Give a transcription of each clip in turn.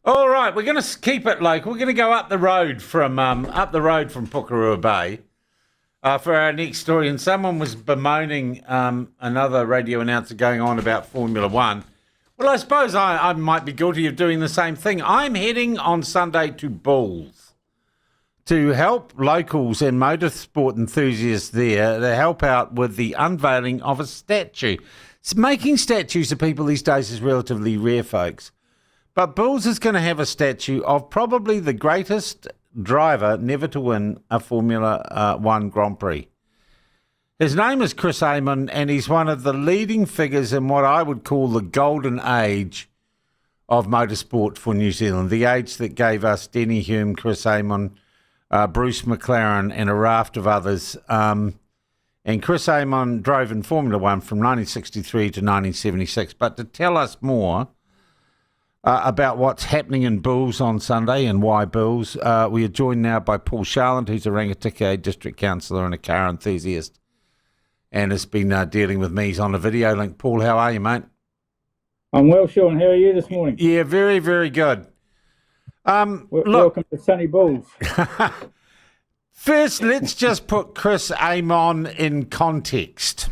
All right, we're going to keep it local. We're going to go up the road from Pukerua Bay for our next story. And someone was bemoaning another radio announcer going on about Formula One. Well, I suppose I might be guilty of doing the same thing. I'm heading on Sunday to Bulls to help locals and motorsport enthusiasts there to help out with the unveiling of a statue. Making statues of people these days is relatively rare, folks. But Bulls is going to have a statue of probably the greatest driver never to win a Formula One Grand Prix. His name is Chris Amon, and he's one of the leading figures in what I would call the golden age of motorsport for New Zealand, the age that gave us Denny Hume, Chris Amon, Bruce McLaren, and a raft of others. And Chris Amon drove in Formula One from 1963 to 1976. But to tell us more about what's happening in Bulls on Sunday and why Bulls, we are joined now by Paul Sharland, who's a Rangitikei district councillor and a car enthusiast, and has been dealing with me. He's on a video link. Paul, how are you, mate? I'm well, Sean. How are you this morning? Yeah, very, very good. Welcome to Sunny Bulls. First, let's just put Chris Amon in context.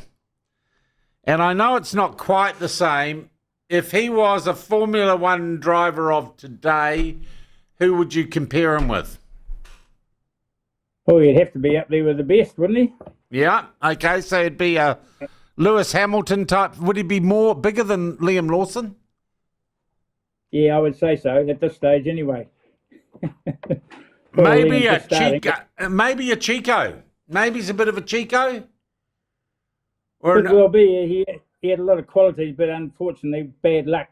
And I know it's not quite the same. If he was a Formula One driver of today, who would you compare him with? Oh, he'd have to be up there with the best, wouldn't he? Yeah, okay, so it'd be a Lewis Hamilton type. Would he be bigger than Liam Lawson? Yeah, I would say so, at this stage anyway. Maybe a Chico. Maybe a Chico. Maybe he's a bit of a Chico. Could well be. He had a lot of qualities, but unfortunately, bad luck.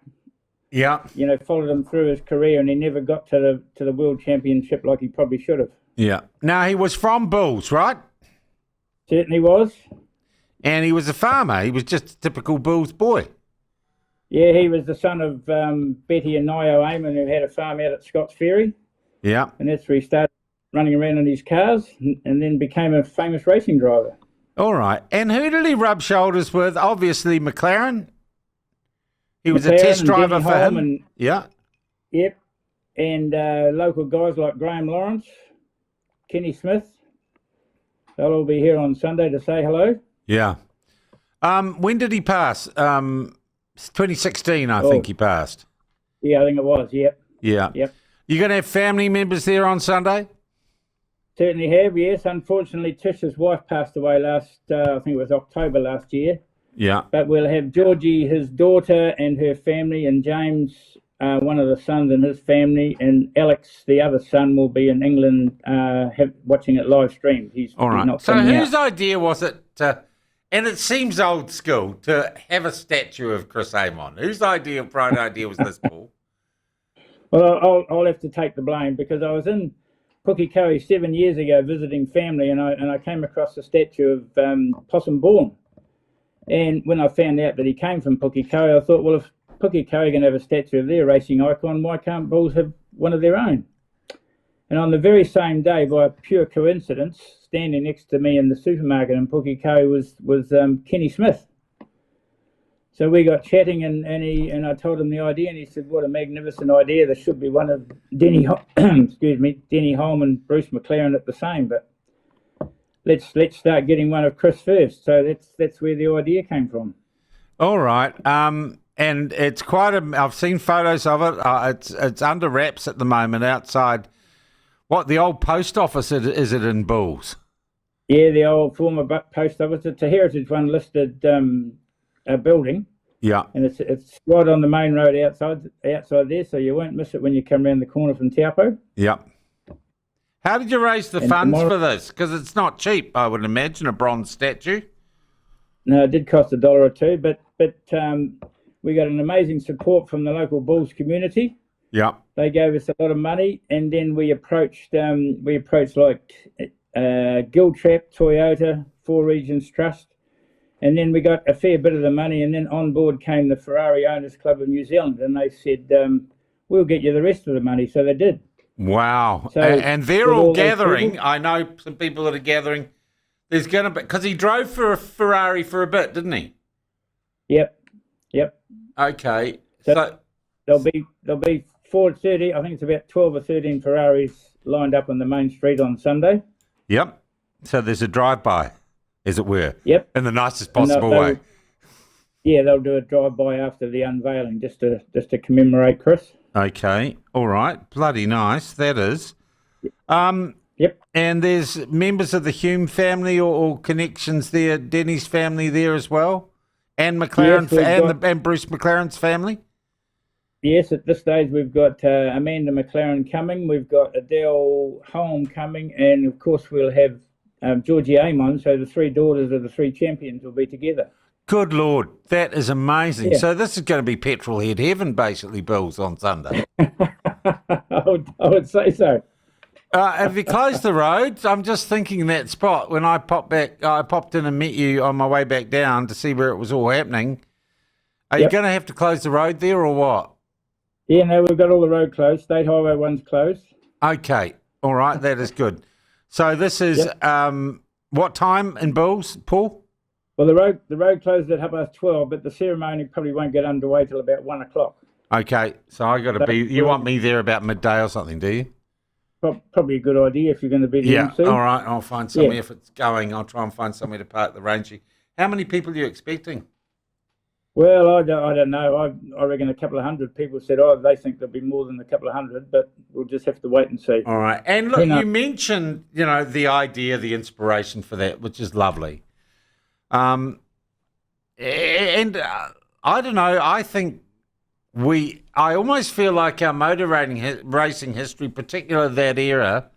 Yeah. Followed him through his career, and he never got to the World Championship like he probably should have. Yeah. Now, he was from Bulls, right? Certainly was. And he was a farmer. He was just a typical Bulls boy. Yeah, he was the son of Betty and Nio Amon, who had a farm out at Scott's Ferry. Yeah. And that's where he started running around in his cars and then became a famous racing driver. All right. And who did he rub shoulders with? Obviously, McLaren. He was a test driver for him. Yeah. Yep. And local guys like Graham Lawrence, Kenny Smith. They'll all be here on Sunday to say hello. Yeah. When did he pass? 2016, I think he passed. Yeah, I think it was. Yep. Yeah. Yep. You going to have family members there on Sunday? Certainly have, yes. Unfortunately, Tish's wife passed away I think it was October last year. Yeah. But we'll have Georgie, his daughter, and her family, and James, one of the sons and his family, and Alex, the other son, will be in England watching it live streamed. All right. So whose idea was it and it seems old school, to have a statue of Chris Amon? Whose bright idea was this, Paul? Well, I'll have to take the blame because I was in Pukekohe 7 years ago visiting family, and I came across the statue of Possum Bourne. And when I found out that he came from Pukekohe, I thought, well, if Pukekohe can have a statue of their racing icon, why can't Bulls have one of their own? And on the very same day, by pure coincidence, standing next to me in the supermarket in Pukekohe was Kenny Smith. So we got chatting, and I told him the idea, and he said, "What a magnificent idea! There should be one of Denny Holm and Bruce McLaren at the same, but let's start getting one of Chris first." So that's where the idea came from. All right, and it's quite I've seen photos of it. It's under wraps at the moment outside. What, the old post office? Is it in Bulls? Yeah, the old former post office. It's a Heritage One listed building. Yeah. And it's right on the main road outside there, so you won't miss it when you come around the corner from Taupo. Yeah. How did you raise the funds for this? Because it's not cheap, I would imagine, a bronze statue. No, it did cost $1 or $2, but we got an amazing support from the local Bulls community. Yeah. They gave us a lot of money, and then we approached like Giltrap, Toyota, Four Regions Trust, and then we got a fair bit of the money, and then on board came the Ferrari Owners Club of New Zealand, and they said, we'll get you the rest of the money. So they did. Wow. So and they're all gathering. I know some people that are gathering. There's going to be, because he drove for a Ferrari for a bit, didn't he? Yep. Okay. So there'll be 4:30. I think it's about 12 or 13 Ferraris lined up on the main street on Sunday. Yep. So there's a drive-by, as it were. Yep. In the nicest possible way. Yeah, they'll do a drive-by after the unveiling, just to commemorate Chris. Okay. All right. Bloody nice. That is. Yep. And there's members of the Hume family or connections there, Denny's family there as well, and McLaren Yes, and Bruce McLaren's family. Yes, at this stage we've got Amanda McLaren coming, we've got Adele Holm coming, and of course we'll have Georgie Amon. So the three daughters of the three champions will be together. Good Lord, that is amazing. Yeah. So this is going to be petrol head heaven, basically, Bills, on Sunday. I would say so. Have you closed the roads? I'm just thinking that spot when I popped in and met you on my way back down to see where it was all happening. Are you going to have to close the road there or what? Yeah, no, we've got all the road closed. State Highway 1's closed. Okay, all right, that is good. So this is what time in Bills, Paul? Well, the road closed at 12:30, but the ceremony probably won't get underway till about 1 o'clock. Okay, so I got to be. You want me there about midday or something, do you? Probably a good idea if you're going to be the MC. All right, I'll find somewhere. If it's going, I'll try and find somewhere to park the Rangy. How many people are you expecting? Well, I don't know. I reckon a couple of hundred people said, they think there'll be more than a couple of hundred, but we'll just have to wait and see. All right. And look, you mentioned, the idea, the inspiration for that, which is lovely. I don't know, I think I almost feel like our motor racing history, particularly that era,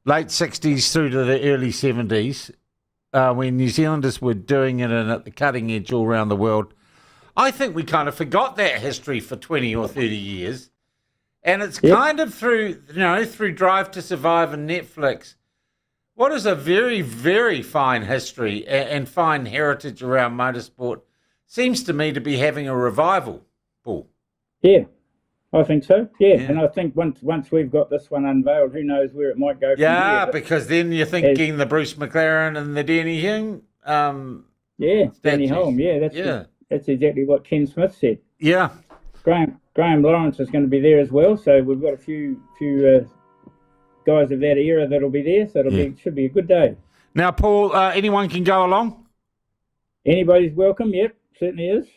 late 60s through to the early 70s, when New Zealanders were doing it and at the cutting edge all around the world, I think we kind of forgot that history for 20 or 30 years. And it's kind of through Drive to Survive and Netflix. What is a very, very fine history and fine heritage around motorsport seems to me to be having a revival, Paul. Yeah, I think so. Yeah, and I think once we've got this one unveiled, who knows where it might go from here. Because then you're thinking the Bruce McLaren and the Denny Hume. Denny Holm. Yeah, that's exactly what Ken Smith said. Yeah. Graham Lawrence is going to be there as well, so we've got a few guys of that era that'll be there, so should be a good day. Now, Paul, anyone can go along? Anybody's welcome, yep, certainly is.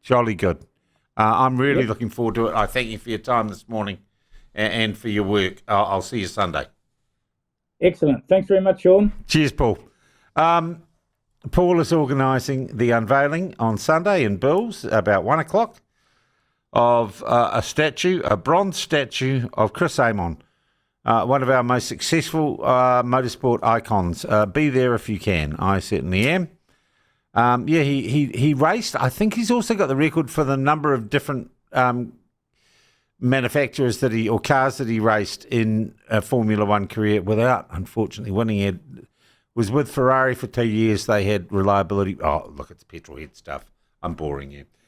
Jolly good. I'm really looking forward to it. I thank you for your time this morning and for your work. I'll see you Sunday. Excellent. Thanks very much, Sean. Cheers, Paul. Paul is organising the unveiling on Sunday in Bills about 1 o'clock of a bronze statue of Chris Amon, one of our most successful motorsport icons. Be there if you can. I certainly am. He raced. I think he's also got the record for the number of different manufacturers cars that he raced in a Formula One career without, unfortunately, winning. He was with Ferrari for 2 years. They had reliability. Oh, look, it's petrolhead stuff. I'm boring you.